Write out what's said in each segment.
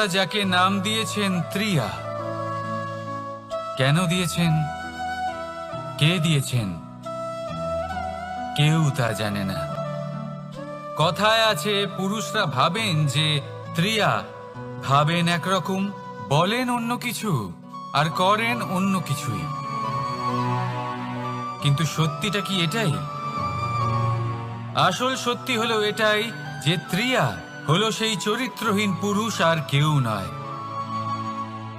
ঈশ্বরচন্দ্রা যাকে নাম দিয়েছেন ত্রিয়া, কেন দিয়েছেন, কে দিয়েছেন, কেউ তা জানে না। কথায় আছে পুরুষরা ভাবেন যে ত্রিয়া, ভাবেন একরকম, বলেন অন্য কিছু, আর করেন অন্য কিছুই। কিন্তু সত্যিটা কি এটাই? আসল সত্যি হলো এটাই যে ত্রিয়া হলো সেই চরিত্রহীন পুরুষ আর কেউ নয়।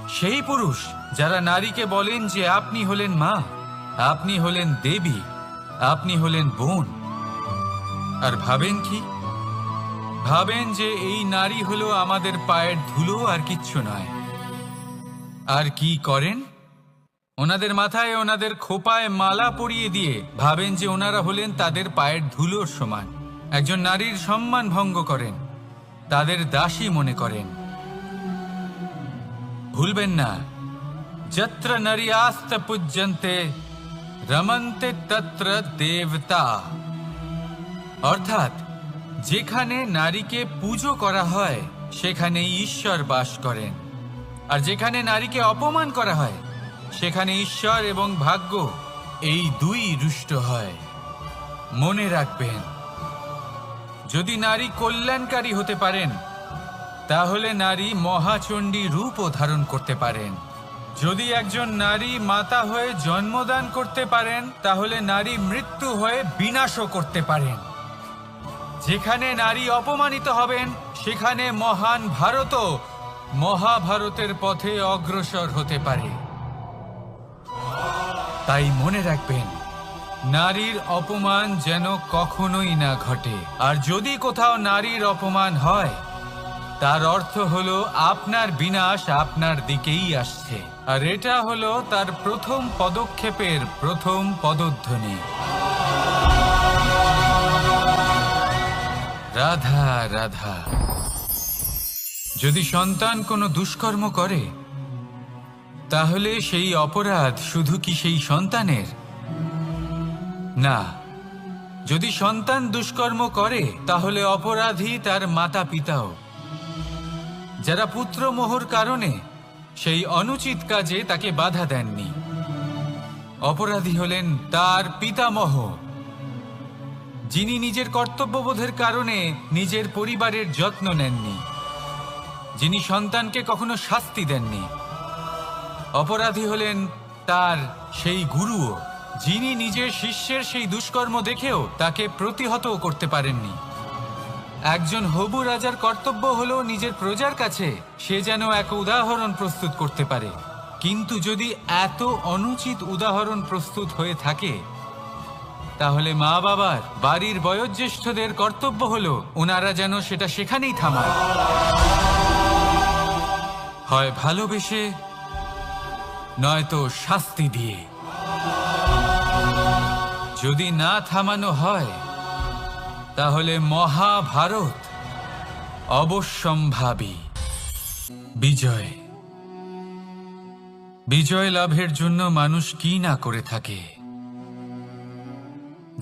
সেই পুরুষ যারা নারীকে বলেন যে আপনি হলেন মা, আপনি হলেন দেবী, আপনি হলেন বোন। আর ভাবেন কি? ভাবেন যে এই নারী হলো আমাদের পায়ের ধুলো আর কিচ্ছু নয়। আর কি করেন? ওনাদের মাথায়, ওনাদের খোপায় মালা পরিয়ে দিয়ে ভাবেন যে ওনারা হলেন তাদের পায়ের ধুলোর সমান। একজন নারীর সম্মান ভঙ্গ করেন, তাদের দাসী মনে করেন। ভুলবেন না, যত্র নারীয়াস্ত পূজ্যন্তে রমন্তে তত্র দেবতা। অর্থাৎ যেখানে নারীকে পুজো করা হয় সেখানে ঈশ্বর বাস করেন, আর যেখানে নারীকে অপমান করা হয় সেখানে ঈশ্বর এবং ভাগ্য এই দুই রুষ্ট হয়। মনে রাখবেন, যদি নারী কল্যাণকারী হতে পারেন তাহলে নারী মহাচণ্ডী রূপও ধারণ করতে পারেন। যদি একজন নারী মাতা হয়ে জন্মদান করতে পারেন তাহলে নারী মৃত্যু হয়ে বিনাশও করতে পারেন। যেখানে নারী অপমানিত হবেন সেখানে মহান ভারতও মহাভারতের পথে অগ্রসর হতে পারে। তাই মনে রাখবেন, নারীর অপমান যেন কখনোই না ঘটে। আর যদি কোথাও নারীর অপমান হয় তার অর্থ হলো আপনার বিনাশ আপনার দিকেই আসছে। আর এটা হলো তার প্রথম পদক্ষেপের প্রথম পদধ্বনি। রাধা রাধা। যদি সন্তান কোনো দুষ্কর্ম করে তাহলে সেই অপরাধ শুধু কি সেই সন্তানের? না, যদি সন্তান দুষ্কর্ম করে তাহলে অপরাধী তার মাতা পিতাও, যারা পুত্রমোহর কারণে সেই অনুচিত কাজে তাকে বাধা দেননি। অপরাধী হলেন তার পিতামহ, যিনি নিজের কর্তব্যবোধের কারণে নিজের পরিবারের যত্ন নেননি, যিনি সন্তানকে কখনো শাস্তি দেননি। অপরাধী হলেন তার সেই গুরুও, যিনি নিজের শিষ্যের সেই দুষ্কর্ম দেখেও তাকে প্রতিহত করতে পারেননি। একজন হবু রাজার কর্তব্য হলো নিজের প্রজার কাছে সে যেন এক উদাহরণ প্রস্তুত করতে পারে। কিন্তু যদি এত অনুচিত উদাহরণ প্রস্তুত হয়ে থাকে তাহলে মা বাবার, বাড়ির বয়োজ্যেষ্ঠদের কর্তব্য হলো ওনারা যেন সেটা সেখানেই থামায়, হয় ভালোবেসে নয়তো শাস্তি দিয়ে। যদি না থামানো হয় তাহলে মহাভারত অবশ্যম্ভাবী। বিজয়, বিজয় লাভের জন্য মানুষ কি না করে থাকে,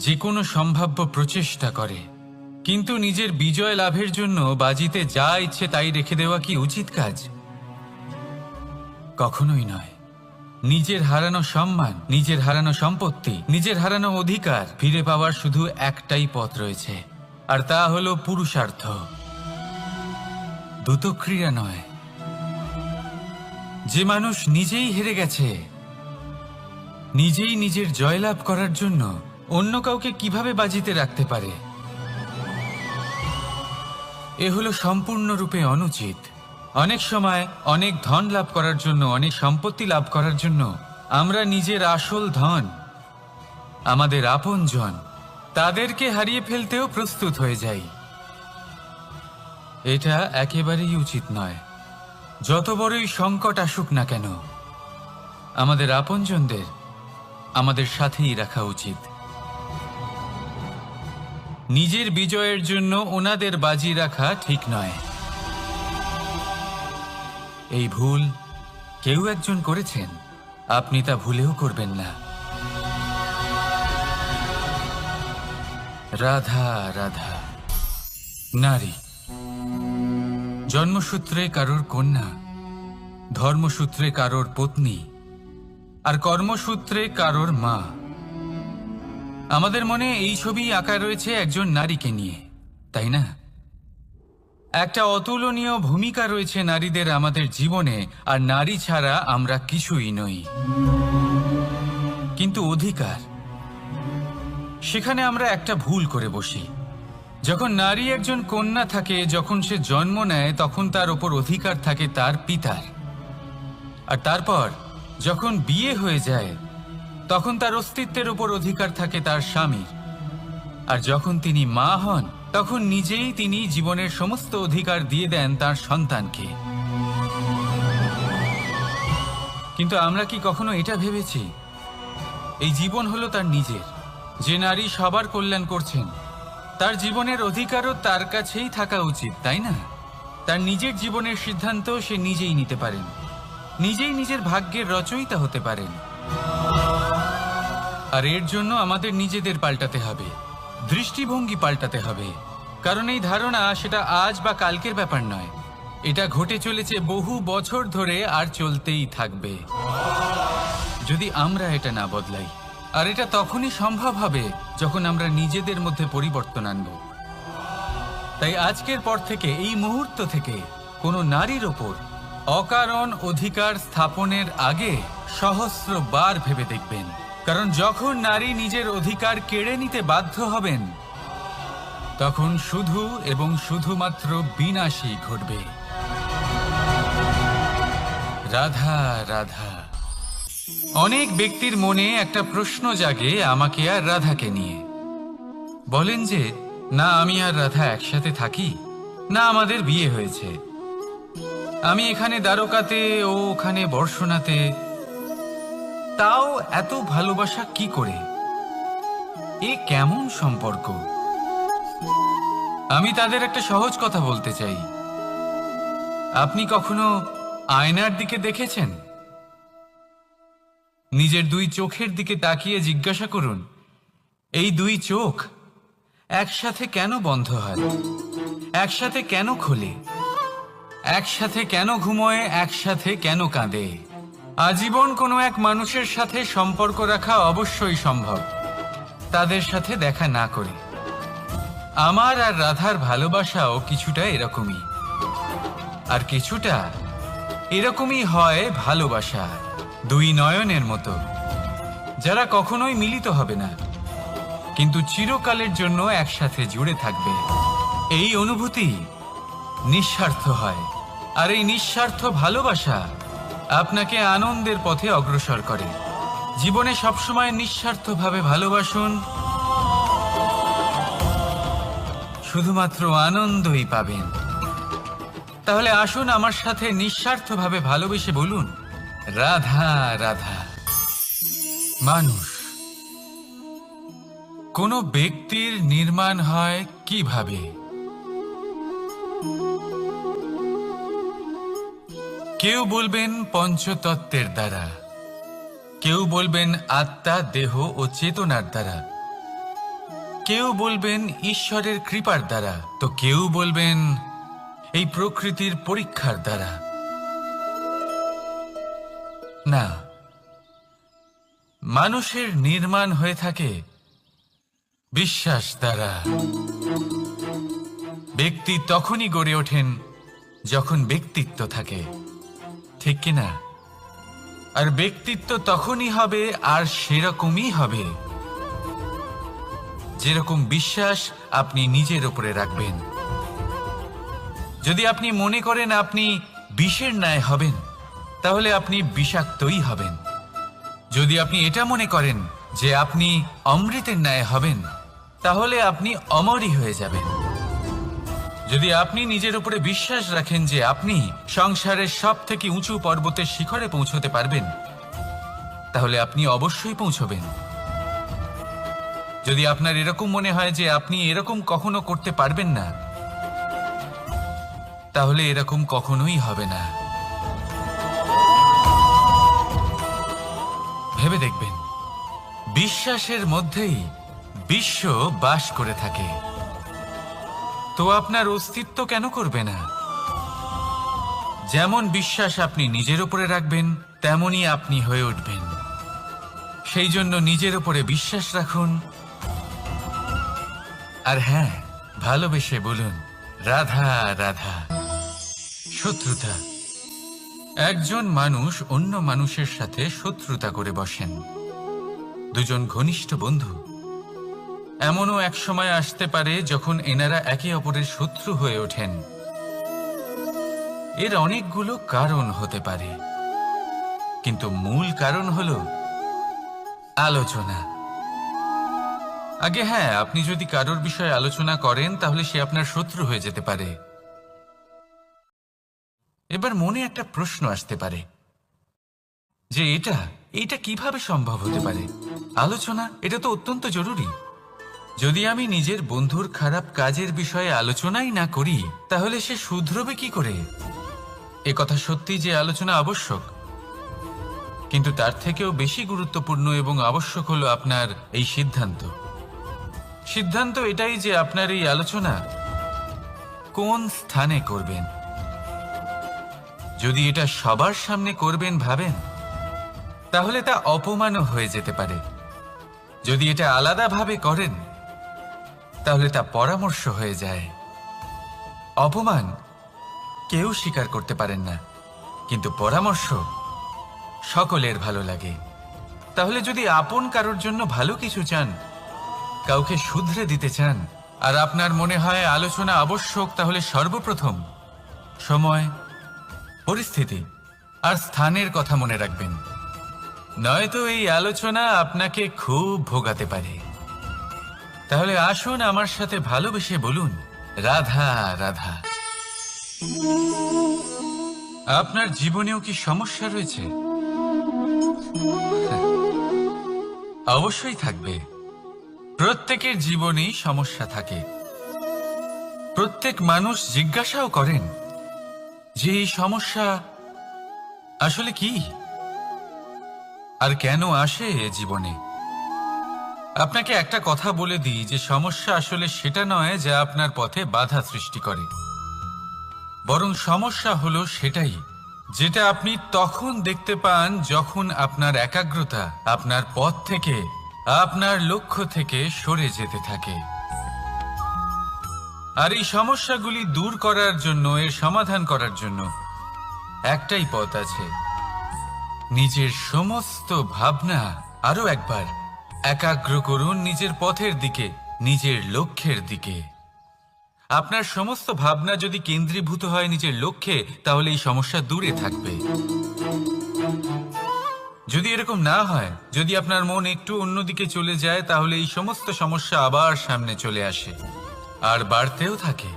যে কোনো সম্ভাব্য প্রচেষ্টা করে। কিন্তু নিজের বিজয় লাভের জন্য বাজিতে যা ইচ্ছে তাই রেখে দেওয়া কি উচিত কাজ? কখনোই নয়। নিজের হারানো সম্মান, নিজের হারানো সম্পত্তি, নিজের হারানো অধিকার ফিরে পাওয়ার শুধু একটাই পথ রয়েছে, আর তা হলো পুরুষার্থ, দ্যুতক্রিয়া নয়। যে মানুষ নিজেই হেরে গেছে, নিজেই নিজের জয়লাভ করার জন্য অন্য কাউকে কিভাবে বাজিতে রাখতে পারে? এ হলো সম্পূর্ণরূপে অনুচিত। অনেক সময় অনেক ধন লাভ করার জন্য, অনেক সম্পত্তি লাভ করার জন্য আমরা নিজের আসল ধন, আমাদের আপনজন, তাদেরকে হারিয়ে ফেলতেও প্রস্তুত হয়ে যাই। এটা একেবারেই উচিত নয়। যত বড়ই সংকট আসুক না কেন, আমাদের আপনজনদের আমাদের সাথেই রাখা উচিত। নিজের বিজয়ের জন্য ওনাদের বাজি রাখা ঠিক নয়। এই ভুল কেউ একজন করেছেন, আপনি তা ভুলেও করবেন না। রাধা রাধা। নারী, জন্মসূত্রে কারোর কন্যা, ধর্মসূত্রে কারোর পত্নী, আর কর্মসূত্রে কারোর মা। আমাদের মনে এই ছবি আঁকা রয়েছে একজন নারীকে নিয়ে, তাই না? একটা অতুলনীয় ভূমিকা রয়েছে নারীদের আমাদের জীবনে, আর নারী ছাড়া আমরা কিছুই নই। কিন্তু অধিকার, সেখানে আমরা একটা ভুল করে বসি। যখন নারী একজন কন্যা থাকে, যখন সে জন্ম নেয়, তখন তার ওপর অধিকার থাকে তার পিতার। আর তারপর যখন বিয়ে হয়ে যায়, তখন তার অস্তিত্বের উপর অধিকার থাকে তার স্বামীর। আর যখন তিনি মা হন, তখন নিজেই তিনি জীবনের সমস্ত অধিকার দিয়ে দেন তার সন্তানকে। কিন্তু আমরা কি কখনো এটা ভেবেছি এই জীবন হলো তার নিজের? যে নারী সবার কল্যাণ করছেন, তার জীবনের অধিকারও তার কাছেই থাকা উচিত, তাই না? তার নিজের জীবনের সিদ্ধান্ত সে নিজেই নিতে পারেন, নিজেই নিজের ভাগ্যের রচয়িতা হতে পারেন। আর এর জন্য আমাদের নিজেদের পাল্টাতে হবে, দৃষ্টিভঙ্গি পাল্টাতে হবে। কারণ এই ধারণা সেটা আজ বা কালকের ব্যাপার নয়, এটা ঘটে চলেছে বহু বছর ধরে আর চলতেই থাকবে যদি আমরা এটা না বদলাই। আর এটা তখনই সম্ভব হবে যখন আমরা নিজেদের মধ্যে পরিবর্তন আনব। তাই আজকের পর থেকে, এই মুহূর্ত থেকে, কোনো নারীর ওপর অকারণ অধিকার স্থাপনের আগে সহস্রবার ভেবে দেখবেন। কারণ যখন নারী নিজের অধিকার কেড়ে নিতে বাধ্য হবেন, তখন শুধু এবং শুধুমাত্র বিনাশই ঘটবে। রাধা রাধা। অনেক ব্যক্তির মনে একটা প্রশ্ন জাগে আমাকে আর রাধাকে নিয়ে। বলেন যে, না আমি আর রাধা একসাথে থাকি, না আমাদের বিয়ে হয়েছে। আমি এখানে দ্বারকাতে, ও ওখানে বর্ষণাতে, তাও এত ভালোবাসা কি করে? এ কেমন সম্পর্ক? আমি তাদের একটা সহজ কথা বলতে চাই। আপনি কখনো আয়নার দিকে দেখেছেন? নিজের দুই চোখের দিকে তাকিয়ে জিজ্ঞাসা করুন, এই দুই চোখ একসাথে কেন বন্ধ হয়? একসাথে কেন খোলে? একসাথে কেন ঘুমোয়? একসাথে কেন কাঁদে? আজীবন কোনো এক মানুষের সাথে সম্পর্ক রাখা অবশ্যই সম্ভব, তাদের সাথে দেখা না করে। আমার আর রাধার ভালোবাসাও কিছুটা এরকমই। আর কিছুটা এরকমই হয় ভালোবাসা, দুই নয়নের মতো, যারা কখনোই মিলিত হবে না, কিন্তু চিরকালের জন্য একসাথে জুড়ে থাকবে। এই অনুভূতি নিঃস্বার্থ হয়, আর এই নিঃস্বার্থ ভালোবাসা আপনাকে আনন্দের পথে অগ্রসর করে। জীবনে সবসময় নিঃস্বার্থভাবে ভালোবাসুন, শুধুমাত্র আনন্দই পাবেন। তাহলে আসুন আমার সাথে নিঃস্বার্থভাবে ভালোবেসে বলুন, রাধা রাধা। মানুষ, কোনো ব্যক্তির নির্মাণ হয় কিভাবে? কেউ বলবেন পঞ্চতত্ত্বের দ্বারা, কেউ বলবেন আত্মা, দেহ ও চেতনার দ্বারা, কেউ বলবেন ঈশ্বরের কৃপার দ্বারা, তো কেউ বলবেন এই প্রকৃতির পরীক্ষার দ্বারা। না, মানুষের নির্মাণ হয়ে থাকে বিশ্বাস দ্বারা। ব্যক্তি তখনই গড়ে ওঠেন যখন ব্যক্তিত্ব থাকে, ঠিক কিনা? আর ব্যক্তিত্ব তখনই হবে, আর সেরকমই হবে যেরকম বিশ্বাস আপনি নিজের উপরে রাখবেন। যদি আপনি মনে করেন আপনি বিষের ন্যায় হবেন, তাহলে আপনি বিষাক্তই হবেন। যদি আপনি এটা মনে করেন যে আপনি অমৃতের ন্যায় হবেন, তাহলে আপনি অমরই হয়ে যাবেন। যদি আপনি নিজের উপরে বিশ্বাস রাখেন যে আপনি সংসারের সব থেকে উঁচু পর্বতের শিখরে পৌঁছতে পারবেন, তাহলে আপনি অবশ্যই পৌঁছবেন। যদি আপনার এরকম মনে হয় যে আপনি এরকম কখনো করতে পারবেন না, তাহলে এরকম কখনোই হবে না। ভেবে দেখবেন, বিশ্বাসের মধ্যেই বিশ্ব বাস করে থাকে। তো আপনার অস্তিত্ব কেন করবে না? যেমন বিশ্বাস আপনি নিজের উপরে রাখবেন তেমনই আপনি হয়ে উঠবেন। সেই জন্য নিজের উপরে বিশ্বাস রাখুন। আর হ্যাঁ, ভালোবেসে বলুন রাধা রাধা। শত্রুতা, একজন মানুষ অন্য মানুষের সাথে শত্রুতা করে বসেন। দুজন ঘনিষ্ঠ বন্ধু, এমনও এক সময় আসতে পারে যখন এনারা একে অপরের শত্রু হয়ে ওঠেন। এর অনেকগুলো কারণ হতে পারে, কিন্তু মূল কারণ হলো আলোচনা। আগে হ্যাঁ, আপনি যদি কারোর বিষয়ে আলোচনা করেন তাহলে সে আপনার শত্রু হয়ে যেতে পারে। এবার মনে একটা প্রশ্ন আসতে পারে যে এটা কিভাবে সম্ভব হতে পারে? আলোচনা, এটা তো অত্যন্ত জরুরি। যদি আমি নিজের বন্ধুর খারাপ কাজের বিষয়ে আলোচনাই না করি তাহলে সে শুধরবে কি করে? এ কথা সত্যি যে আলোচনা আবশ্যক, কিন্তু তার থেকেও বেশি গুরুত্বপূর্ণ এবং আবশ্যক হলো আপনার এই সিদ্ধান্ত। সিদ্ধান্ত এটাই যে আপনার এই আলোচনা কোন স্থানে করবেন। যদি এটা সবার সামনে করবেন ভাবেন, তাহলে তা অপমানও হয়ে যেতে পারে। যদি এটা আলাদাভাবে করেন তাহলে তা পরামর্শ হয়ে যায়। অপমান কেউ স্বীকার করতে পারেন না, কিন্তু পরামর্শ সকলের ভালো লাগে। তাহলে যদি আপন কারোর জন্য ভালো কিছু চান, কাউকে শুধরে দিতে চান, আর আপনার মনে হয় আলোচনা আবশ্যক, তাহলে সর্বপ্রথম সময়, পরিস্থিতি আর স্থানের কথা মনে রাখবেন। নয়তো এই আলোচনা আপনাকে খুব ভোগাতে পারে। তাহলে আসুন আমার সাথে ভালোবেসে বলুন রাধা রাধা। আপনার জীবনেও কি সমস্যা রয়েছে? অবশ্যই থাকবে। প্রত্যেকের জীবনেই সমস্যা থাকে। প্রত্যেক মানুষ জিজ্ঞাসাও করেন যে এই সমস্যা আসলে কি আর কেন আসে জীবনে। আপনাকে একটা কথা বলে দিই যে সমস্যা আসলে সেটা নয় যা আপনার পথে বাধা সৃষ্টি করে, বরং সমস্যা হলো সেটাই যেটা আপনি তখন দেখতে পান যখন আপনার একাগ্রতা আপনার পথ থেকে, আপনার লক্ষ্য থেকে সরে যেতে থাকে। আর এই সমস্যাগুলি দূর করার জন্য, এর সমাধান করার জন্য একটাই পথ আছে। নিজের সমস্ত ভাবনা আরো একবার একাগ্র করুন নিজের পথের দিকে, নিজের লক্ষ্যের দিকে। আপনার সমস্ত ভাবনা যদি কেন্দ্রীভূত হয় নিজের লক্ষ্যে, তাহলে এই সমস্যা দূরে থাকবে। যদি এরকম না হয়, যদি আপনার মন একটু অন্যদিকে চলে যায়, তাহলে এই সমস্ত সমস্যা আবার সামনে চলে আসে আর বাড়তেও থাকে।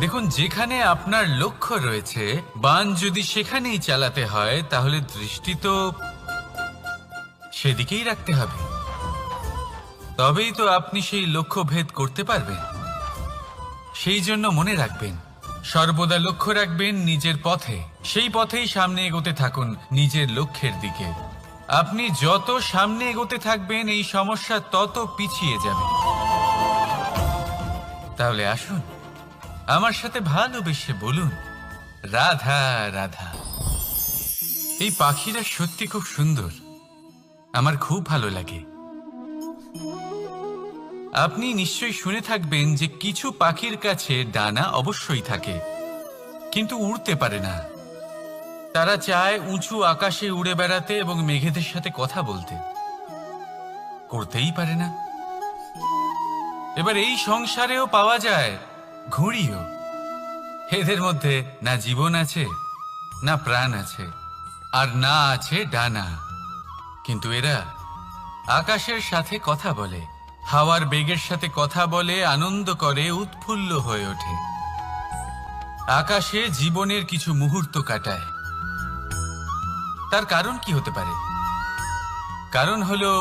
দেখুন, যেখানে আপনার লক্ষ্য রয়েছে, বান যদি সেখানেই চালাতে হয়, তাহলে দৃষ্টি তো সেদিকেই রাখতে হবে। তবেই তো আপনি সেই লক্ষ্য ভেদ করতে পারবেন। সেই জন্য মনে রাখবেন, সর্বদা লক্ষ্য রাখবেন নিজের পথে, সেই পথেই সামনে এগোতে থাকুন নিজের লক্ষ্যের দিকে। আপনি যত সামনে এগোতে থাকবেন এই সমস্যা তত পিছিয়ে যাবে। তাহলে আসুন আমার সাথে ভালোবেসে বলুন রাধা রাধা। এই পাখিরা সত্যি খুব সুন্দর, আমার খুব ভালো লাগে। আপনি নিশ্চয়ই শুনে থাকবেন যে কিছু পাখির কাছে ডানা অবশ্যই থাকে, কিন্তু উড়তে পারে না। তারা চায় উঁচু আকাশে উড়ে বেড়াতে এবং মেঘেদের সাথে কথা বলতে, করতেই পারে না। এবার এই সংসারেও পাওয়া যায় ঘুড়িও। এদের মধ্যে না জীবন আছে, না প্রাণ আছে, আর না আছে ডানা, কিন্তু এরা আকাশের সাথে কথা বলে, হাওয়ার বেগের সাথে কথা বলে, আনন্দ করে, উৎফুল্ল হয়ে ওঠে। আকাশে জীবনের কিছু মুহূর্ত কাটায়। তার কারণ কি হতে পারে? কারণ হলো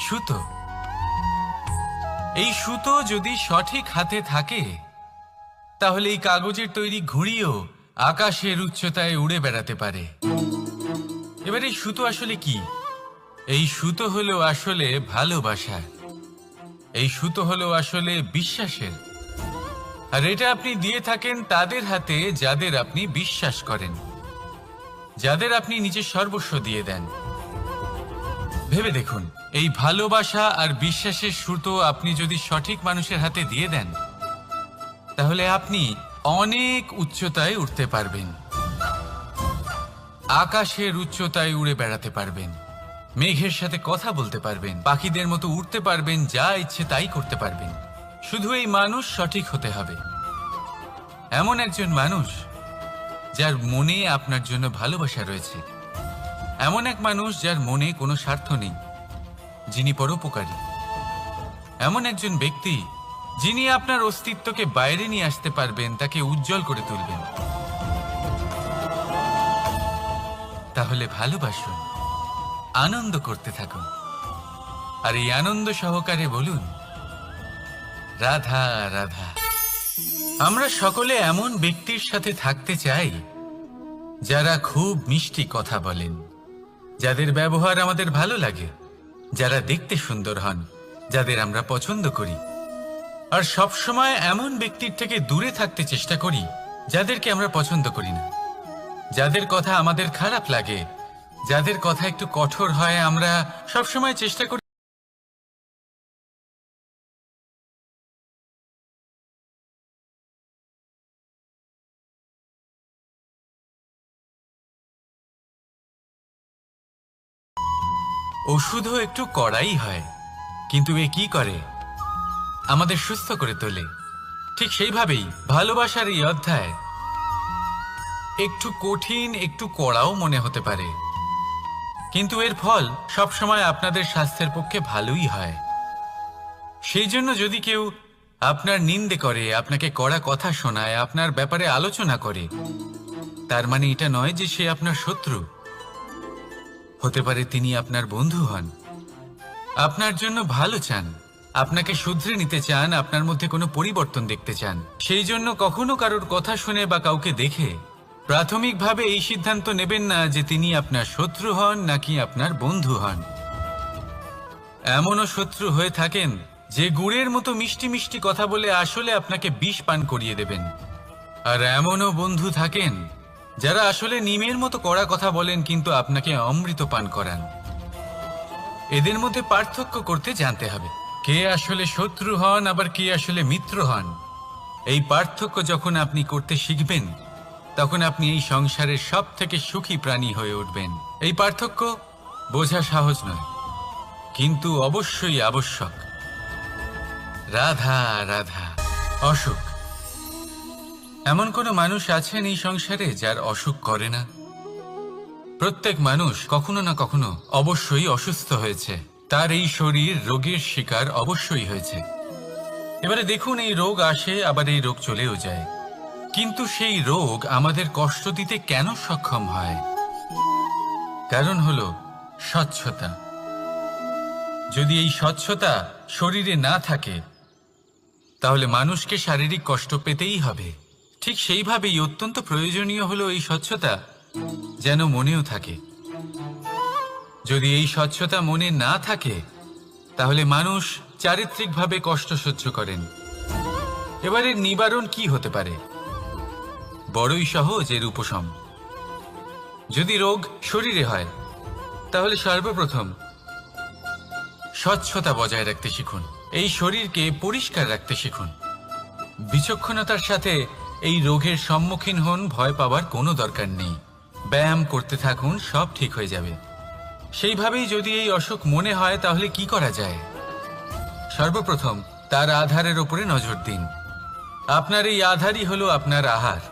সুতো। এই সুতো যদি সঠিক হাতে থাকে, তাহলে এই কাগজের তৈরি ঘুড়িও আকাশের উচ্চতায় উড়ে বেড়াতে পারে। এবার এই সুতো আসলে কি? এই সুতো হলো আসলে ভালোবাসা। এই সুতো হলো আসলে বিশ্বাসের। আর এটা আপনি দিয়ে থাকেন তাদের হাতে যাদের আপনি বিশ্বাস করেন, যাদের আপনি নিজের সর্বস্ব দিয়ে দেন। ভেবে দেখুন, এই ভালোবাসা আর বিশ্বাসের সুতো আপনি যদি সঠিক মানুষের হাতে দিয়ে দেন, তাহলে আপনি অনেক উচ্চতায় উঠতে পারবেন, আকাশের উচ্চতায় উড়ে বেড়াতে পারবেন, মেঘের সাথে কথা বলতে পারবেন, পাখিদের মতো উড়তে পারবেন, যা ইচ্ছে তাই করতে পারবেন। শুধু এই মানুষ সঠিক হতে হবে, এমন একজন মানুষ যার মনে আপনার জন্য ভালোবাসা রয়েছে, এমন এক মানুষ যার মনে কোনো স্বার্থ নেই, যিনি পরোপকারী, এমন একজন ব্যক্তি যিনি আপনার অস্তিত্বকে বাইরে নিয়ে আসতে পারবেন, তাকে উজ্জ্বল করে তুলবেন। তাহলে ভালোবাসুন, আনন্দ করতে থাকুন, আর এই আনন্দ সহকারে বলুন, রাধা রাধা। আমরা সকলে এমন ব্যক্তির সাথে থাকতে চাই যারা খুব মিষ্টি কথা বলেন, যাদের ব্যবহার আমাদের ভালো লাগে, যারা দেখতে সুন্দর হন, যাদের আমরা পছন্দ করি। আর সবসময় এমন ব্যক্তির থেকে দূরে থাকতে চেষ্টা করি যাদেরকে আমরা পছন্দ করি না, যাদের কথা আমাদের খারাপ লাগে, যাদের কথা একটু কঠোর হয়। আমরা সবসময় চেষ্টা করি ওষুধও একটু কড়াই হয়, কিন্তু এ কি করে? আমাদের সুস্থ করে তোলে। ঠিক সেইভাবেই ভালোবাসার এই অধ্যায় একটু কঠিন, একটু কড়াও মনে হতে পারে, কিন্তু এর ফল সবসময় আপনাদের স্বাস্থ্যের পক্ষে ভালোই হয়। সেই জন্য যদি কেউ আপনার নিন্দে করে, আপনাকে কড়া কথা শোনায়, আপনার ব্যাপারে আলোচনা করে, তার মানে এটা নয় যে সে আপনার শত্রু। হতে পারে তিনি আপনার বন্ধু হন, আপনার জন্য ভালো চান, আপনাকে শুধরে নিতে চান, আপনার মধ্যে কোনো পরিবর্তন দেখতে চান। সেই জন্য কখনো কারোর কথা শুনে বা কাউকে দেখে প্রাথমিকভাবে এই সিদ্ধান্ত নেবেন না যে তিনি আপনার শত্রু হন নাকি আপনার বন্ধু হন। এমনও শত্রু হয়ে থাকেন যে গুড়ের মতো মিষ্টি মিষ্টি কথা বলে আসলে আপনাকে বিষ পান করিয়ে দেবেন, আর এমনও বন্ধু থাকেন যারা আসলে নিমের মতো কড়া কথা বলেন কিন্তু আপনাকে অমৃত পান করান। এদের মধ্যে পার্থক্য করতে জানতে হবে, কে আসলে শত্রু হন আবার কে আসলে মিত্র হন। এই পার্থক্য যখন আপনি করতে শিখবেন, তখন আপনি এই সংসারের সব থেকে সুখী প্রাণী হয়ে উঠবেন। এই পার্থক্য বোঝা সহজ নয়, কিন্তু অবশ্যই আবশ্যক। রাধা রাধা। অসুখ। এমন কোনো মানুষ আছেন এই সংসারে যার অসুখ করে না? প্রত্যেক মানুষ কখনো না কখনো অবশ্যই অসুস্থ হয়েছে, তার এই শরীর রোগের শিকার অবশ্যই হয়েছে। এবারে দেখুন, এই রোগ আসে আবার এই রোগ চলেও যায়, কিন্তু সেই রোগ আমাদের কষ্ট দিতে কেন সক্ষম হয়? কারণ হলো স্বচ্ছতা। যদি এই স্বচ্ছতা শরীরে না থাকে, তাহলে মানুষকে শারীরিক কষ্ট পেতেই হবে। ঠিক সেইভাবেই অত্যন্ত প্রয়োজনীয় হলো এই স্বচ্ছতা যেন মনেও থাকে। যদি এই স্বচ্ছতা মনে না থাকে, তাহলে মানুষ চারিত্রিকভাবে কষ্ট সহ্য করেন। এবারে নিবারণ কি হতে পারে? বড়ই সহজ এর উপশম। যদি রোগ শরীরে হয়, তাহলে সর্বপ্রথম স্বচ্ছতা বজায় রাখতে শিখুন, এই শরীরকে পরিষ্কার রাখতে শিখুন। বিচক্ষণতার সাথে এই রোগের সম্মুখীন হন, ভয় পাওয়ার কোনো দরকার নেই। ব্যায়াম করতে থাকুন, সব ঠিক হয়ে যাবে। সেইভাবেই যদি এই অসুখ মনে হয়, তাহলে কি করা যায়? সর্বপ্রথম তার আধারের উপরে নজর দিন। আপনার এই আধারই হলো আপনার আহার।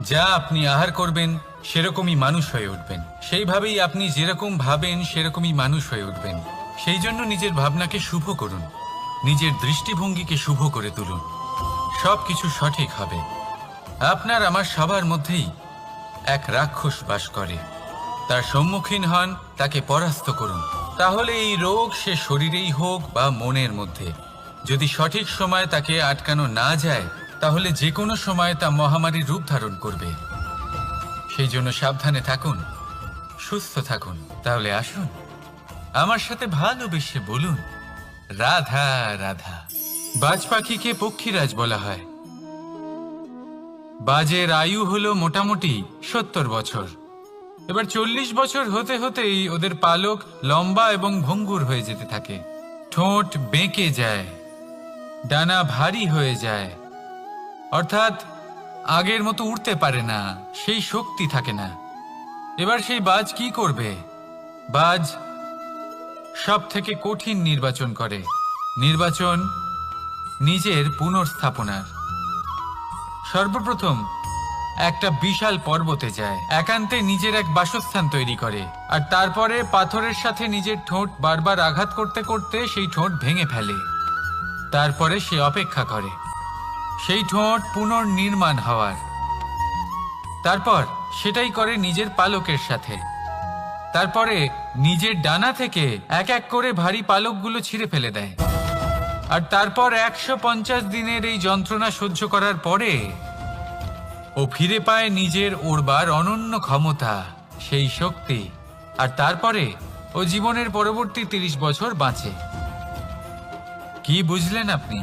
যা আপনি আহার করবেন সেরকমই মানুষ হয়ে উঠবেন। সেইভাবেই আপনি যেরকম ভাবেন সেরকমই মানুষ হয়ে উঠবেন। সেই জন্য নিজের ভাবনাকে শুভ করুন, নিজের দৃষ্টিভঙ্গিকে শুভ করে তুলুন, সব কিছু সঠিক হবে। আপনার আমার সবার মধ্যেই এক রাক্ষস বাস করে, তার সম্মুখীন হন, তাকে পরাস্ত করুন। তাহলে এই রোগ সে শরীরেই হোক বা মনের মধ্যে, যদি সঠিক সময় তাকে আটকানো না যায়, তাহলে যে কোনো সময় তা মহামারীর রূপ ধারণ করবে। সেই জন্য সাবধানে থাকুন, সুস্থ থাকুন। তাহলে আসুন আমার সাথে ভালোবেসে বলুন, রাধা রাধা। বাজ পাখিকে পক্ষীরাজ বলা হয়, বাজের আয়ু হলো মোটামুটি 70 বছর। এবার 40 বছর হতে হতেই ওদের পালক লম্বা এবং ভঙ্গুর হয়ে যেতে থাকে, ঠোঁট বেঁকে যায়, ডানা ভারী হয়ে যায়, অর্থাৎ আগের মতো উড়তে পারে না, সেই শক্তি থাকে না। এবার সেই বাজ কি করবে? বাজ সব থেকে কঠিন নির্বাচন করে, নির্বাচন নিজের পুনর্স্থাপনার। সর্বপ্রথম একটা বিশাল পর্বতে যায়, একান্তে নিজের এক বাসস্থান তৈরি করে, আর তারপরে পাথরের সাথে নিজের ঠোঁট বারবার আঘাত করতে করতে সেই ঠোঁট ভেঙে ফেলে। তারপরে সে অপেক্ষা করে সেই ঠোঁট পুনর্নির্মাণ হওয়ার। তারপর সেটাই করে নিজের পালকের সাথে। তারপরে নিজের ডানা থেকে এক এক করে ভারী পালকগুলো ছিঁড়ে ফেলে দেয়। আর তারপর 150 দিনের এই যন্ত্রণা সহ্য করার পরে ও ফিরে পায় নিজের ওড়বার অনন্য ক্ষমতা, সেই শক্তি। আর তারপরে ও জীবনের পরবর্তী 30 বছর বাঁচে। কি বুঝলেন আপনি?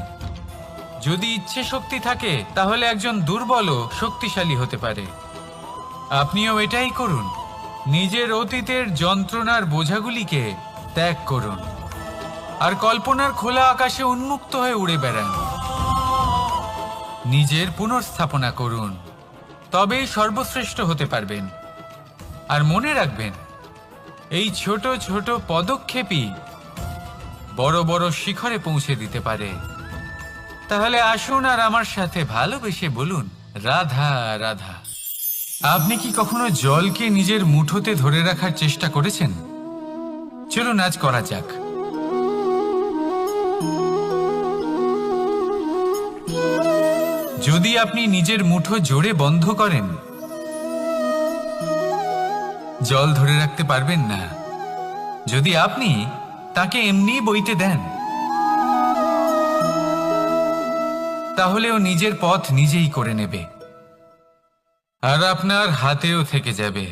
যদি ইচ্ছে শক্তি থাকে তাহলে একজন দুর্বলও শক্তিশালী হতে পারে। আপনিও এটাই করুন, নিজের অতীতের যন্ত্রণার বোঝাগুলিকে ত্যাগ করুন আর কল্পনার খোলা আকাশে উন্মুক্ত হয়ে উড়ে বেড়ান। নিজের পুনর্স্থাপনা করুন, তবেই সর্বশ্রেষ্ঠ হতে পারবেন। আর মনে রাখবেন, এই ছোট ছোট পদক্ষেপই বড় বড় শিখরে পৌঁছে দিতে পারে। তাহলে আসুন আর আমার সাথে ভালোবেসে বলুন, রাধা রাধা। আপনি কি কখনো জলকে নিজের মুঠোতে ধরে রাখার চেষ্টা করেছেন? চলুন আজ করা যাক। যদি আপনি নিজের মুঠো জোরে বন্ধ করেন, জল ধরে রাখতে পারবেন না। যদি আপনি তাকে এমনি বইতে দেন, তাহলে ও নিজের পথ নিজেই করে নেবে আর আপনার হাতেও থেকে যাবে।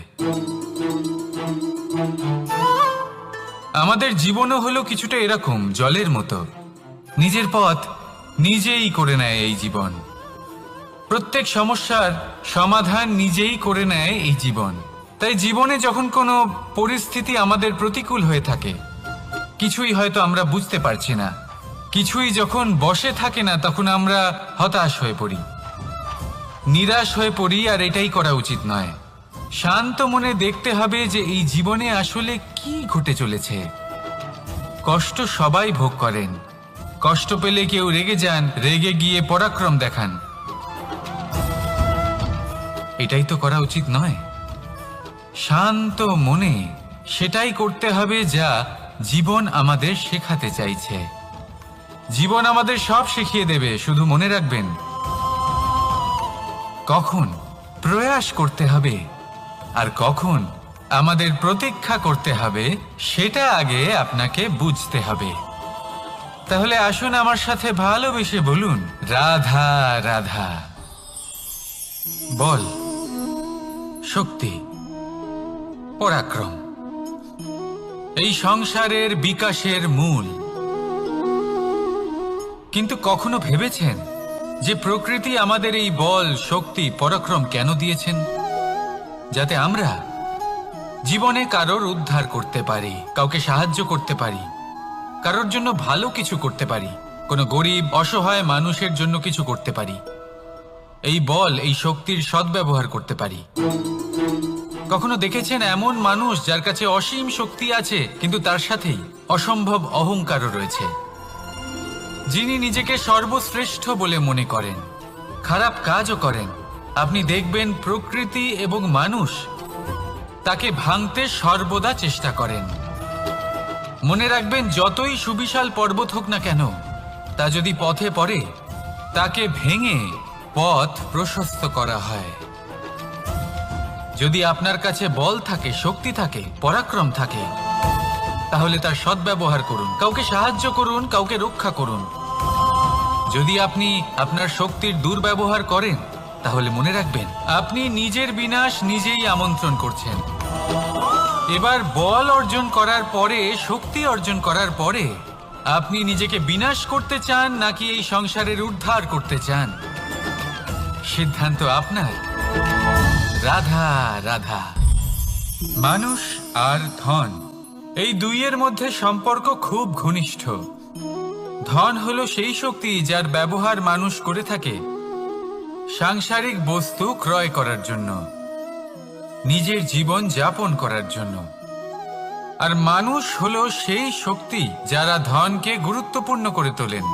আমাদের জীবনও হলো কিছুটা এরকম, জলের মতো। নিজের পথ নিজেই করে নেয় এই জীবন। প্রত্যেক সমস্যার সমাধান নিজেই করে নেয় এই জীবন। তাই জীবনে যখন কোনো পরিস্থিতি আমাদের প্রতিকূল হয়ে থাকে, কিছুই হয়তো আমরা বুঝতে পারছি না, কিছুই যখন বসে থাকে না, তখন আমরা হতাশ হয়ে পড়ি, নিরাশ হয়ে পড়ি। আর এটাই করা উচিত নয়। শান্ত মনে দেখতে হবে যে এই জীবনে আসলে কি ঘটে চলেছে। কষ্ট সবাই ভোগ করেন। কষ্ট পেলে কেউ রেগে যান, রেগে গিয়ে পরাক্রম দেখান। এটাই তো করা উচিত নয়। শান্ত মনে সেটাই করতে হবে যা জীবন আমাদের শেখাতে চাইছে। জীবন আমাদের সব শিখিয়ে দেবে, শুধু মনে রাখবেন কখন প্রয়াস করতে হবে আর কখন আমাদের প্রতীক্ষা করতে হবে, সেটা আগে আপনাকে বুঝতে হবে। তাহলে আসুন আমার সাথে ভালোবেসে বলুন, রাধা রাধা। বল, শক্তি, পরাক্রম এই সংসারের বিকাশের মূল। কিন্তু কখনো ভেবেছেন যে প্রকৃতি আমাদের এই বল, শক্তি, পরাক্রম কেন দিয়েছেন? যাতে আমরা জীবনে কারোর উদ্ধার করতে পারি, কাউকে সাহায্য করতে পারি, কারোর জন্য ভালো কিছু করতে পারি, কোনো গরিব অসহায় মানুষের জন্য কিছু করতে পারি। এই বল, এই শক্তির সদ্ব্যবহার করতে পারি। কখনো দেখেছেন এমন মানুষ যার কাছে অসীম শক্তি আছে, কিন্তু তার সাথেই অসম্ভব অহংকারও রয়েছে, যিনি নিজেকে সর্বশ্রেষ্ঠ বলে মনে করেন, খারাপ কাজও করেন। আপনি দেখবেন প্রকৃতি এবং মানুষ তাকে ভাঙতে সর্বদা চেষ্টা করেন। মনে রাখবেন, যতই সুবিশাল পর্বত হোক না কেন, তা যদি পথে পড়ে, তাকে ভেঙে পথ প্রশস্ত করা হয়। যদি আপনার কাছে বল থাকে, শক্তি থাকে, পরাক্রম থাকে, তাহলে তার সদ্ব্যবহার করুন, কাউকে সাহায্য করুন, কাউকে রক্ষা করুন। যদি আপনি আপনার শক্তির দুর্ব্যবহার করেন, তাহলে মনে রাখবেন আপনি নিজের বিনাশ নিজেই আমন্ত্রণ করছেন। এবার বল অর্জন করার পরে, শক্তি অর্জন করার পরে, আপনি নিজেকে বিনাশ করতে চান নাকি এই সংসারের উদ্ধার করতে চান? সিদ্ধান্ত আপনার। রাধা রাধা। মানুষ আর ধন, এই দুইয়ের মধ্যে সম্পর্ক খুব ঘনিষ্ঠ। ধন হলো সেই শক্তি যার ব্যবহার মানুষ করে থাকে সাংসারিক বস্তু ক্রয় করার জন্য, নিজের জীবন যাপন করার জন্য। আর মানুষ হলো সেই শক্তি যারা ধনকে গুরুত্বপূর্ণ করে তোলেন।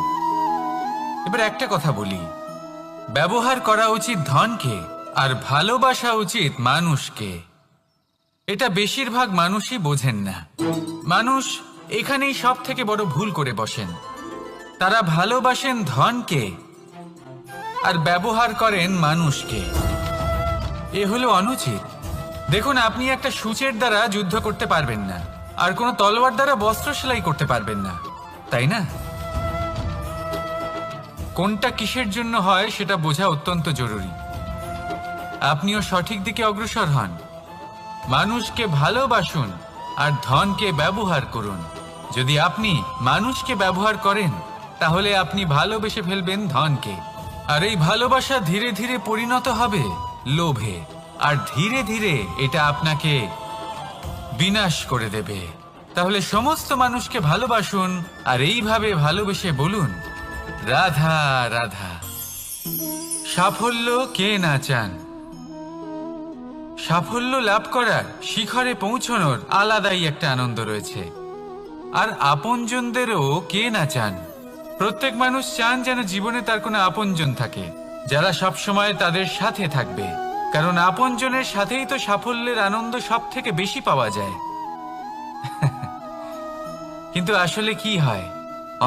এবার একটা কথা বলি, ব্যবহার করা উচিত ধনকে আর ভালোবাসা উচিত মানুষকে। এটা বেশিরভাগ মানুষই বোঝেন না। মানুষ এখানেই সব থেকে বড় ভুল করে বসেন। তারা ভালোবাসেন ধনকে আর ব্যবহার করেন মানুষকে। এ হলো অনুচিত। দেখুন, আপনি একটা সূচের দ্বারা যুদ্ধ করতে পারবেন না, আর কোনো তলোয়ার দ্বারা বস্ত্র সেলাই করতে পারবেন না, তাই না? কোনটা কিসের জন্য হয় সেটা বোঝা অত্যন্ত জরুরি। আপনিও সঠিক দিকে অগ্রসর হন। মানুষকে ভালোবাসুন আর ধনকে ব্যবহার করুন। যদি আপনি মানুষকে ব্যবহার করেন তাহলে আপনি ভালোবেসে ফেলবেন ধনকে, আর এই ভালোবাসা ধীরে ধীরে পরিণত হবে লোভে, আর ধীরে ধীরে এটা আপনাকে বিনাশ করে দেবে। তাহলে সমস্ত মানুষকে ভালোবাসুন আর এইভাবে ভালোবেসে বলুন, রাধা রাধা। সাফল্য কে না চান? সাফল্য লাভ করার, শিখরে পৌঁছানোর আলাদাই একটা আনন্দ রয়েছে। আর আপনজনদেরও কে না চান? প্রত্যেক মানুষ চান যেন জীবনে তার কোনো আপনজন থাকে যারা সবসময় তাদের সাথে থাকবে, কারণ আপনজনের সাথেই তো সাফল্যের আনন্দ সব থেকে বেশি পাওয়া যায়। কিন্তু আসলে কি হয়,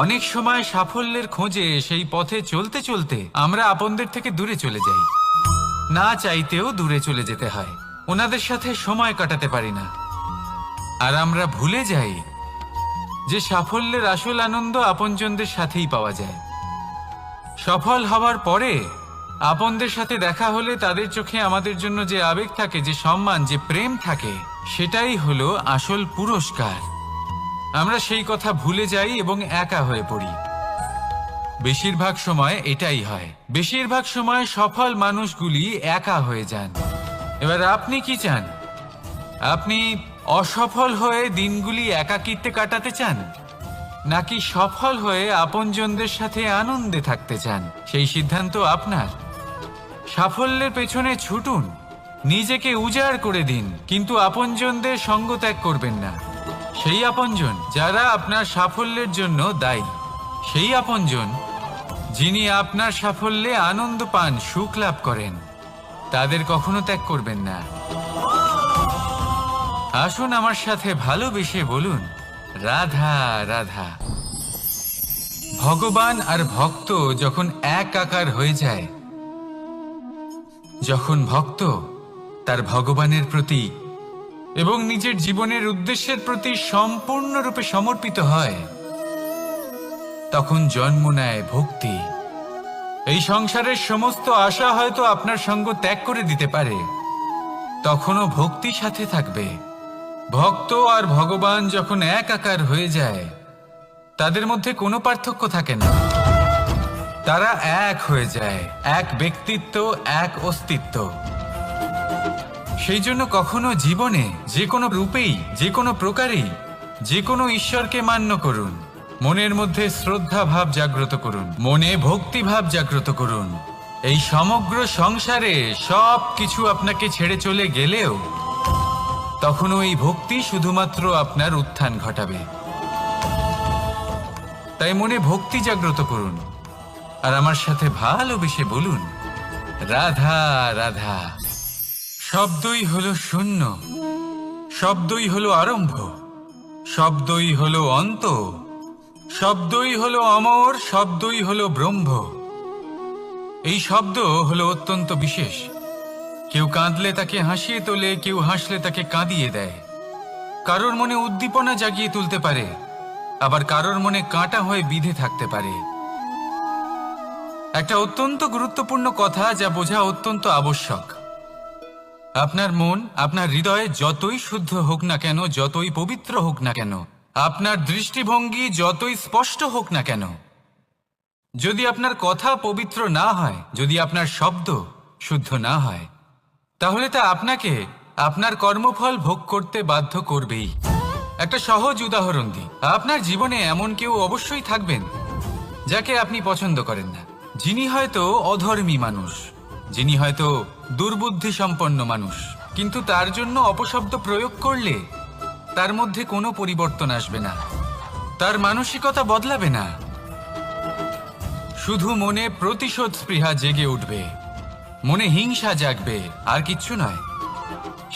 অনেক সময় সাফল্যের খোঁজে সেই পথে চলতে চলতে আমরা আপনদের থেকে দূরে চলে যাই। না চাইতেও দূরে চলে যেতে হয়, ওনাদের সাথে সময় কাটাতে পারি না। আর আমরা ভুলে যাই যে সাফল্যের আসল আনন্দ আপনজনদের সাথেই পাওয়া যায়। সফল হওয়ার পরে আপনদের সাথে দেখা হলে তাদের চোখে আমাদের জন্য যে আবেগ থাকে, যে সম্মান, যে প্রেম থাকে, সেটাই হলো আসল পুরস্কার। আমরা সেই কথা ভুলে যাই এবং একা হয়ে পড়ি। বেশিরভাগ সময় এটাই হয়। বেশিরভাগ সময় সফল মানুষগুলি একা হয়ে যান। এবার আপনি কি চান? আপনি অসফল হয়ে দিনগুলি একাকিত্বে কাটাতে চান, নাকি সফল হয়ে আপনজনদের সাথে আনন্দে থাকতে চান? সেই সিদ্ধান্ত আপনার। সাফল্যের পেছনে ছুটুন, নিজেকে উজাড় করে দিন, কিন্তু আপনজনদের সঙ্গ ত্যাগ করবেন না। সেই আপনজন যারা আপনার সাফল্যের জন্য দায়ী, সেই আপনজন যিনি আপনার সাফল্যে আনন্দ পান, সুখ লাভ করেন, তাদের কখনো ত্যাগ করবেন না। আসুন আমার সাথে ভালোবেসে বলুন, রাধা রাধা। ভগবান আর ভক্ত যখন এক আকার হয়ে যায়, যখন ভক্ত তার ভগবানের প্রতি এবং নিজের জীবনের উদ্দেশ্যের প্রতি সম্পূর্ণরূপে সমর্পিত হয়, তখন জন্ম নেয় ভক্তি। এই সংসারের সমস্ত আশা হয়তো আপনার সঙ্গ ত্যাগ করে দিতে পারে, তখনও ভক্তি সাথে থাকবে। ভক্ত আর ভগবান যখন এক আকার হয়ে যায়, তাদের মধ্যে কোনো পার্থক্য থাকে না। তারা এক হয়ে যায়, এক ব্যক্তিত্ব, এক অস্তিত্ব। সেই জন্য কখনো জীবনে যে কোনো রূপেই, যে কোনো প্রকারেই, যে কোনো ঈশ্বরকে মান্য করুন। মনের মধ্যে শ্রদ্ধা ভাব জাগ্রত করুন, মনে ভক্তি ভাব জাগ্রত করুন। এই সমগ্র সংসারে সব কিছু আপনাকে ছেড়ে চলে গেলেও তখনও এই ভক্তি শুধুমাত্র আপনার উত্থান ঘটাবে। তাই মনে ভক্তি জাগ্রত করুন আর আমার সাথে ভালোবেসে বলুন, রাধা রাধা। শব্দই হলো শূন্য, শব্দই হলো আরম্ভ, শব্দই হলো অন্ত, শব্দই হলো অমর, শব্দই হলো ব্রহ্ম। এই শব্দ হলো অত্যন্ত বিশেষ। কেউ কাঁদলে তাকে হাসিয়ে তোলে, কেউ হাসলে তাকে কাঁদিয়ে দেয়। কারোর মনে উদ্দীপনা জাগিয়ে তুলতে পারে, আবার কারোর মনে কাঁটা হয়ে বিঁধে থাকতে পারে। একটা অত্যন্ত গুরুত্বপূর্ণ কথা যা বোঝা অত্যন্ত আবশ্যক। আপনার মন, আপনার হৃদয়ে যতই শুদ্ধ হোক না কেন, যতই পবিত্র হোক না কেন, আপনার দৃষ্টিভঙ্গি যতই স্পষ্ট হোক না কেন, যদি আপনার কথা পবিত্র না হয়, যদি আপনার শব্দ শুদ্ধ না হয়, তাহলে তা আপনাকে আপনার কর্মফল ভোগ করতে বাধ্য করবেই। একটা সহজ উদাহরণ দিই, আপনার জীবনে এমন কেউ অবশ্যই থাকবেন যাকে আপনি পছন্দ করেন না, যিনি হয়তো অধর্মী মানুষ, যিনি হয়তো দুর্বুদ্ধি সম্পন্ন মানুষ, কিন্তু তার জন্য অপশব্দ প্রয়োগ করলে তার মধ্যে কোনো পরিবর্তন আসবে না, তার মানসিকতা বদলাবে না, শুধু মনে প্রতিশোধ স্পৃহা জেগে উঠবে, মনে হিংসা জাগবে, আর কিচ্ছু নয়।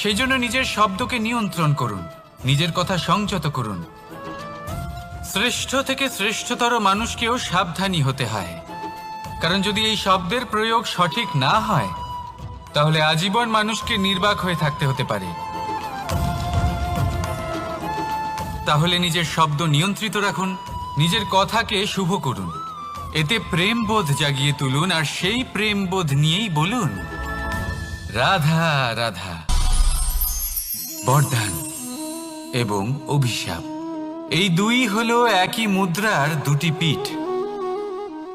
সেই জন্য নিজের শব্দকে নিয়ন্ত্রণ করুন, নিজের কথা সংযত করুন। শ্রেষ্ঠ থেকে শ্রেষ্ঠতর মানুষকেও সাবধানী হতে হয়, কারণ যদি এই শব্দের প্রয়োগ সঠিক না হয়, তাহলে আজীবন মানুষকে নির্বাক হয়ে থাকতে হতে পারে। তাহলে নিজের শব্দ নিয়ন্ত্রিত রাখুন, নিজের কথাকে শুভ করুন, এতে প্রেমবোধ জাগিয়ে তুলুন, আর সেই প্রেমবোধ নিয়েই বলুন রাধা রাধা। বরদান এবং অভিশাপ, এই দুই হলো একই মুদ্রার দুটি পিঠ।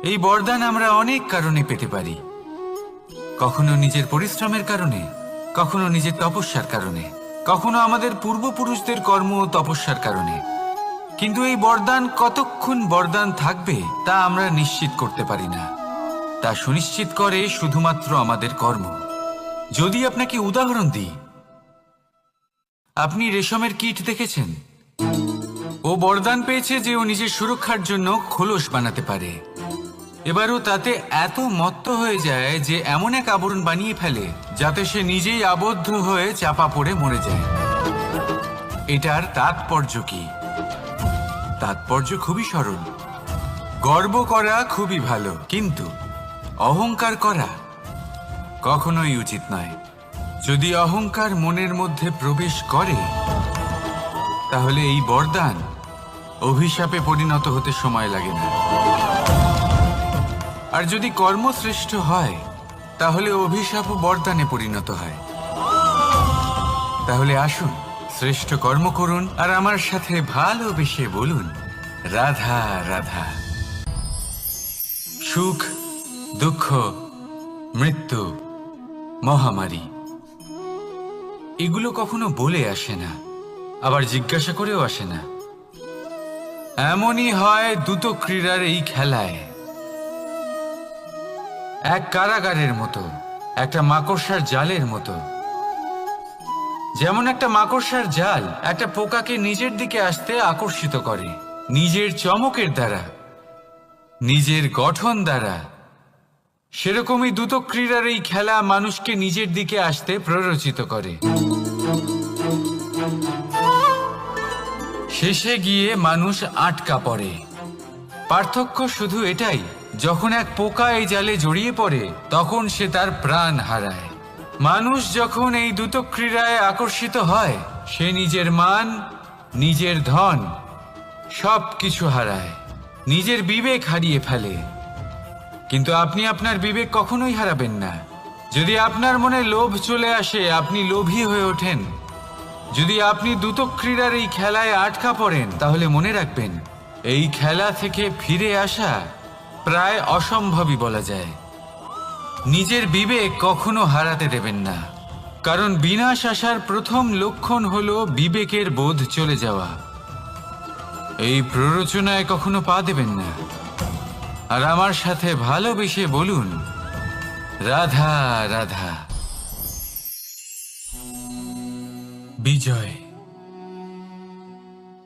এই বরদান আমরা অনেক কারণে পেতে পারি, কখনো নিজের পরিশ্রমের কারণে, কখনো নিজের তপস্যার কারণে, কখনো আমাদের পূর্বপুরুষদের কর্ম ও তপস্যার কারণে। কিন্তু এই বরদান কতক্ষণ বরদান থাকবে তা আমরা নিশ্চিত করতে পারি না, তা সুনিশ্চিত করে শুধুমাত্র আমাদের কর্ম। যদি আপনাকে উদাহরণ দিই, আপনি রেশমের কীট দেখেছেন? ও বরদান পেয়েছে যে ও নিজের সুরক্ষার জন্য খোলস বানাতে পারে। এবারও তাতে এত মত্ত হয়ে যায় যে এমন এক আবরণ বানিয়ে ফেলে যাতে সে নিজেই আবদ্ধ হয়ে চাপা পড়ে মরে যায়। এটার তাৎপর্য কি? তাৎপর্য খুবই সরল। গর্ব করা খুবই ভালো, কিন্তু অহংকার করা কখনোই উচিত নয়। যদি অহংকার মনের মধ্যে প্রবেশ করে, তাহলে এই বরদান অভিশাপে পরিণত হতে সময় লাগে না। আর যদি কর্মশ্রেষ্ঠ হয়, তাহলে অভিশাপও বরদানে পরিণত হয়। তাহলে আসুন, শ্রেষ্ঠ কর্ম করুন আর আমার সাথে ভালোবেসে বলুন রাধা রাধা। সুখ, দুঃখ, মৃত্যু, মহামারী, এগুলো কখনো বলে আসে না, আবার জিজ্ঞাসা করেও আসে না। এমনই হয় দ্রুত ক্রীড়ার এই খেলায়। এক কারাগারের মতো, একটা মাকড়সার জালের মতো। যেমন একটা মাকড়সার জাল একটা পোকাকে নিজের দিকে আসতে আকর্ষিত করে নিজের চমকের দ্বারা, নিজের গঠন দ্বারা, সেরকমই দ্রুত ক্রীড়ার এই খেলা মানুষকে নিজের দিকে আসতে প্ররোচিত করে। শেষে গিয়ে মানুষ আটকা পড়ে। পার্থক্য শুধু এটাই, যখন এক পোকা এই জালে জড়িয়ে পড়ে তখন সে তার প্রাণ হারায়। মানুষ যখন এই দ্রুত ক্রীড়ায় আকর্ষিত হয়, সে নিজের মান, নিজের ধন সব কিছু হারায়, নিজের বিবেক হারিয়ে ফেলে। কিন্তু আপনি আপনার বিবেক কখনোই হারাবেন না। যদি আপনার মনে লোভ চলে আসে, আপনি লোভী হয়ে ওঠেন। যদি আপনি দ্রুত ক্রীড়ার এই খেলায় আটকা পড়েন, তাহলে মনে রাখবেন, এই খেলা থেকে ফিরে আসা প্রায় অসম্ভবই বলা যায়। নিজের বিবেক কখনো হারাতে দেবেন না, কারণ বিনাশ আসার প্রথম লক্ষণ হলো বিবেকের বোধ চলে যাওয়া। এই প্ররোচনায় কখনো পা দেবেন না। আর আমার সাথে ভালোবেসে বলুন রাধা রাধা। বিজয়,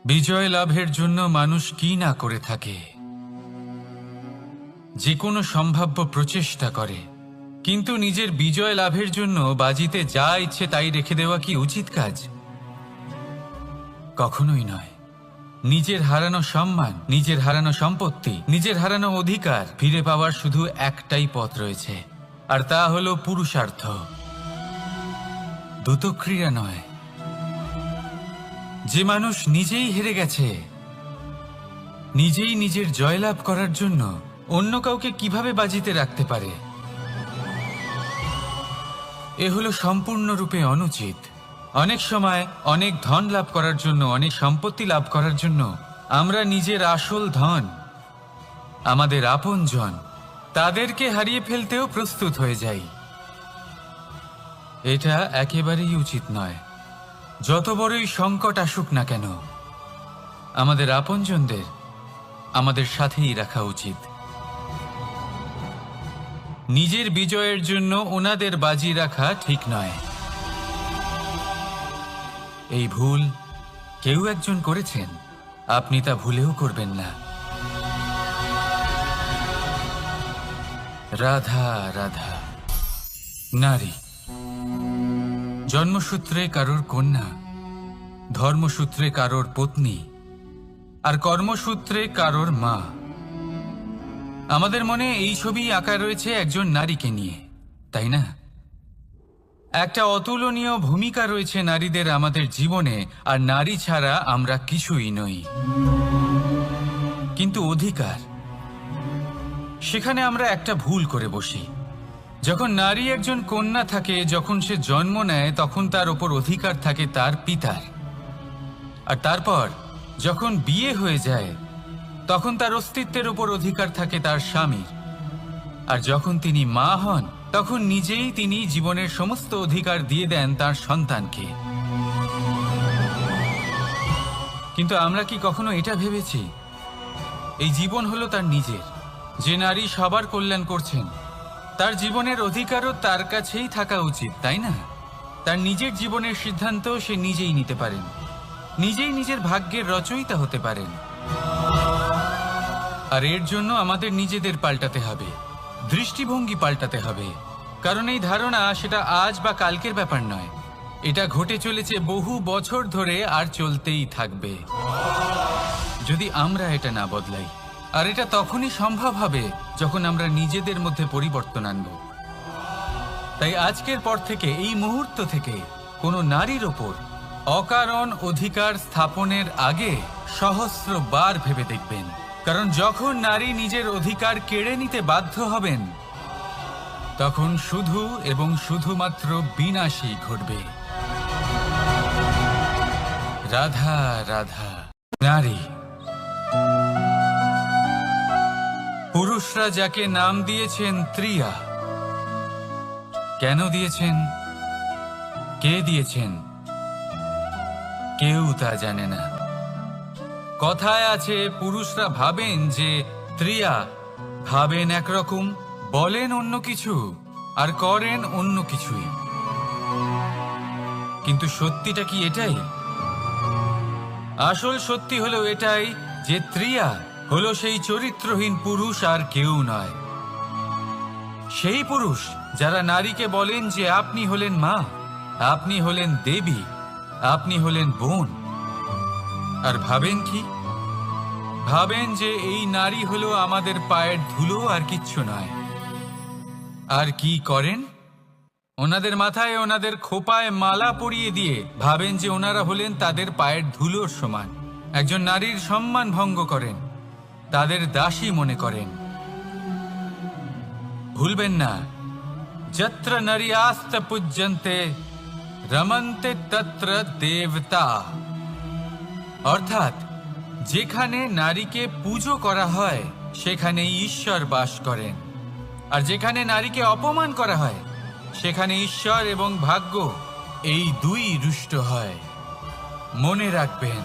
বিজয় লাভের জন্য মানুষ কি না করে থাকে, যে কোনো সম্ভাব্য প্রচেষ্টা করে। কিন্তু নিজের বিজয় লাভের জন্য বাজিতে যা ইচ্ছে তাই রেখে দেওয়া কি উচিত কাজ? কখনোই নয়। নিজের হারানো সম্মান, নিজের হারানো সম্পত্তি, নিজের হারানো অধিকার ফিরে পাওয়ার শুধু একটাই পথ রয়েছে, আর তা হলো পুরুষার্থ, দ্রুত ক্রীড়া নয়। যে মানুষ নিজেই হেরে গেছে, নিজেই নিজের জয়লাভ করার জন্য অন্য কাউকে কিভাবে বাজিতে রাখতে পারে? এ হলো সম্পূর্ণরূপে অনুচিত। অনেক সময় অনেক ধন লাভ করার জন্য, অনেক সম্পত্তি লাভ করার জন্য আমরা নিজের আসল ধন, আমাদের আপনজন, তাদেরকে হারিয়ে ফেলতেও প্রস্তুত হয়ে যাই। এটা একেবারেই উচিত নয়। যত বড়ই সংকট আসুক না কেন, আমাদের আপনজনদের আমাদের সাথেই রাখা উচিত। নিজের বিজয়ের জন্য ওনাদের বাজি রাখা ঠিক নয়। এই ভুল কেউ একজন করেছেন, আপনি তা ভুলেও করবেন না। রাধা রাধা। নারী জন্মসূত্রে কারোর কন্যা, ধর্মসূত্রে কারোর পত্নী, আর কর্মসূত্রে কারোর মা। আমাদের মনে এই ছবি আঁকা রয়েছে একজন নারীকে নিয়ে, তাই না? একটা অতুলনীয় ভূমিকা রয়েছে নারীদের আমাদের জীবনে, আর নারী ছাড়া আমরা কিছুই নই। কিন্তু অধিকার, সেখানে আমরা একটা ভুল করে বসি। যখন নারী একজন কন্যা থাকে, যখন সে জন্ম নেয়, তখন তার ওপর অধিকার থাকে তার পিতার। আর তারপর যখন বিয়ে হয়ে যায়, তখন তার অস্তিত্বের ওপর অধিকার থাকে তার স্বামীর। আর যখন তিনি মা হন, তখন নিজেই তিনি জীবনের সমস্ত অধিকার দিয়ে দেন তার সন্তানকে। কিন্তু আমরা কি কখনো এটা ভেবেছি এই জীবন হলো তার নিজের? যে নারী সবার কল্যাণ করছেন, তার জীবনের অধিকারও তার কাছেই থাকা উচিত, তাই না? তার নিজের জীবনের সিদ্ধান্ত সে নিজেই নিতে পারেন, নিজেই নিজের ভাগ্যের রচয়িতা হতে পারেন। আর এর জন্য আমাদের নিজেদের পাল্টাতে হবে, দৃষ্টিভঙ্গি পাল্টাতে হবে। কারণ এই ধারণা সেটা আজ বা কালকের ব্যাপার নয়, এটা ঘটে চলেছে বহু বছর ধরে, আর চলতেই থাকবে যদি আমরা এটা না বদলাই। আর এটা তখনই সম্ভব হবে যখন আমরা নিজেদের মধ্যে পরিবর্তন আনব। তাই আজকের পর থেকে, এই মুহূর্ত থেকে, কোনো নারীর ওপর অকারণ অধিকার স্থাপনের আগে সহস্রবার ভেবে দেখবেন। কারণ যখন নারী নিজের অধিকার কেড়ে নিতে বাধ্য হবেন, তখন শুধু এবং শুধুমাত্র বিনাশই ঘটবে। রাধা রাধা। নারী, পুরুষরা যাকে নাম দিয়েছেন ত্রিয়া, কেন দিয়েছেন, কে দিয়েছেন, কেউ তা জানে না। কথায় আছে, পুরুষরা ভাবেন যে ত্রিয়া, ভাবেন একরকম, বলেন অন্য কিছু, আর করেন অন্য কিছুই। কিন্তু সত্যিটা কি এটাই? আসল সত্যি হলো এটাই যে ত্রিয়া হলো সেই চরিত্রহীন পুরুষ, আর কেউ নয়। সেই পুরুষ যারা নারীকে বলেন যে আপনি হলেন মা, আপনি হলেন দেবী, আপনি হলেন বোন। আর ভাবেন কি? ভাবেন যে এই নারী হলো আমাদের পায়ের ধুলো, আর কিচ্ছু নয়। আর কি করেন? ওনাদের মাথায়, ওনাদের খোপায় মালা পরিয়ে দিয়ে ভাবেন যে ওনারা হলেন তাদের পায়ের ধুলোর সমান। একজন নারীর সম্মান ভঙ্গ করেন, তাদের দাসী মনে করেন। ভুলবেন না, যত্র নারীয়াস্ত পূজ্যন্তে রমন্তে তত্র দেবতা। অর্থাৎ যেখানে নারীকে পুজো করা হয়, সেখানেই ঈশ্বর বাস করেন। আর যেখানে নারীকে অপমান করা হয়, সেখানে ঈশ্বর এবং ভাগ্য এই দুই রুষ্ট হয়। মনে রাখবেন,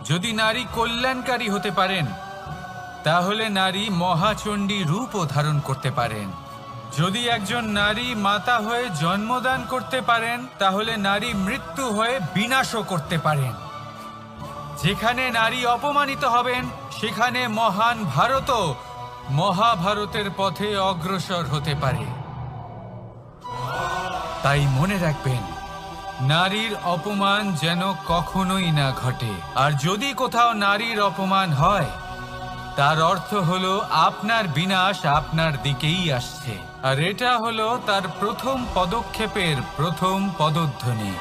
যদি নারী কল্যাণকারী হতে পারেন, তাহলে নারী মহাচণ্ডী রূপও ধারণ করতে পারেন। যদি একজন নারী মাতা হয়ে জন্মদান করতে পারেন, তাহলে নারী মৃত্যু হয়ে বিনাশও করতে পারেন। যেখানে নারী অপমানিত হবেন, সেখানে মহান ভারতও মহাভারতের পথে অগ্রসর হতে পারে। তাই মনে রাখবেন, নারীর অপমান যেন কখনোই না ঘটে। আর যদি কোথাও নারীর অপমান হয়, তার অর্থ হলো আপনার বিনাশ আপনার দিকেই আসছে। আর এটা হলো তার প্রথম পদক্ষেপের প্রথম পদধ্বনি।